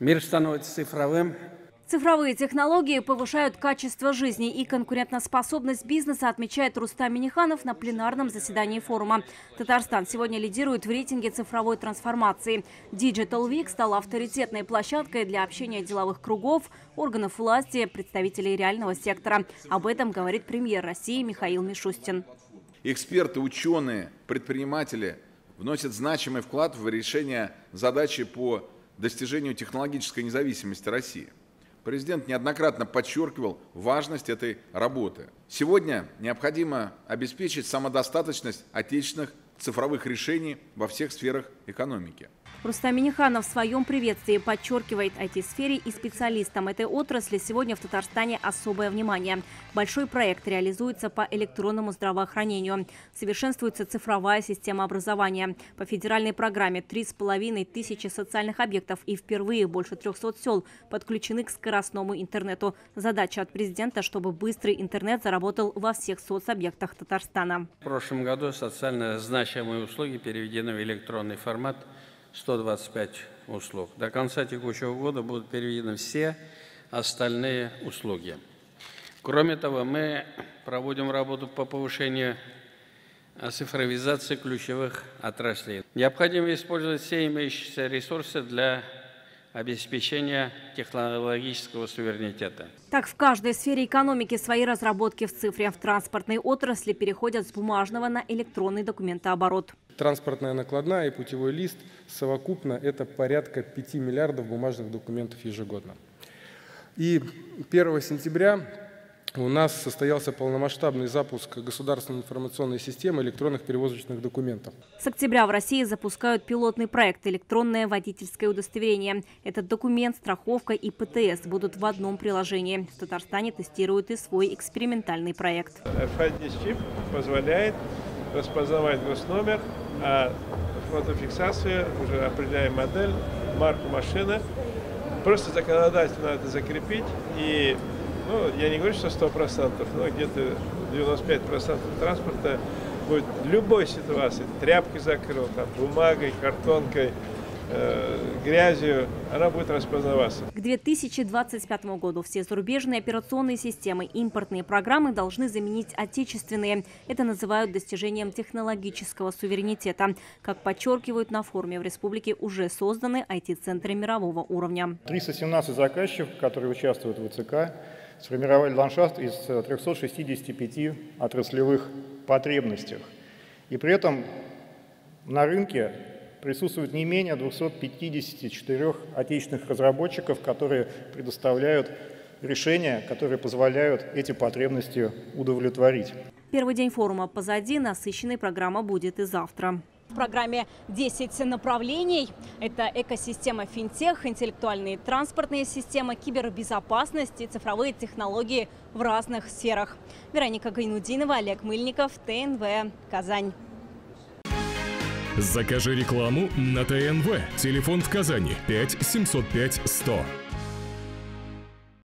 Мир становится цифровым. Цифровые технологии повышают качество жизни и конкурентоспособность бизнеса, отмечает Рустам Минниханов на пленарном заседании форума. Татарстан сегодня лидирует в рейтинге цифровой трансформации. Digital Week стала авторитетной площадкой для общения деловых кругов, органов власти, представителей реального сектора. Об этом говорит премьер России Михаил Мишустин. Эксперты, ученые, предприниматели вносят значимый вклад в решение задачи по достижению технологической независимости России. Президент неоднократно подчеркивал важность этой работы. Сегодня необходимо обеспечить самодостаточность отечественных цифровых решений во всех сферах экономики. Рустам Минниханов в своем приветствии подчеркивает, IT-сфере и специалистам этой отрасли сегодня в Татарстане особое внимание. Большой проект реализуется по электронному здравоохранению. Совершенствуется цифровая система образования. По федеральной программе 3500 социальных объектов и впервые больше 300 сел подключены к скоростному интернету. Задача от президента, чтобы быстрый интернет заработал во всех соцобъектах Татарстана. В прошлом году социально значимые услуги переведены в электронный формат. 125 услуг. До конца текущего года будут переведены все остальные услуги. Кроме того, мы проводим работу по повышению цифровизации ключевых отраслей. Необходимо использовать все имеющиеся ресурсы для обеспечения технологического суверенитета. Так, в каждой сфере экономики свои разработки в цифре. В транспортной отрасли переходят с бумажного на электронный документооборот. Транспортная накладная и путевой лист совокупно это порядка 5 миллиардов бумажных документов ежегодно. И 1 сентября у нас состоялся полномасштабный запуск государственной информационной системы электронных перевозочных документов. С октября в России запускают пилотный проект «Электронное водительское удостоверение». Этот документ, страховка и ПТС будут в одном приложении. В Татарстане тестируют и свой экспериментальный проект. RFID-чип позволяет распознавать госномер, а фотофиксацию уже определяем модель, марку машины. Просто законодательно это закрепить и я не говорю, что 100%, но где-то 95% транспорта будет в любой ситуации. Тряпкой закрыл, там, бумагой, картонкой, грязью, она будет распознаваться. К 2025 году все зарубежные операционные системы, импортные программы должны заменить отечественные. Это называют достижением технологического суверенитета. Как подчеркивают на форуме, в республике уже созданы IT-центры мирового уровня. 317 заказчиков, которые участвуют в ВЦК, сформировали ландшафт из 365 отраслевых потребностях. И при этом на рынке присутствует не менее 254 отечественных разработчиков, которые предоставляют решения, которые позволяют эти потребности удовлетворить. Первый день форума позади, насыщенной программа будет и завтра. В программе 10 направлений. Это экосистема финтех, интеллектуальные транспортные системы, кибербезопасность и цифровые технологии в разных сферах. Вероника Гайнудинова, Олег Мыльников, ТНВ, Казань. Закажи рекламу на ТНВ. Телефон в Казани 5 705 100.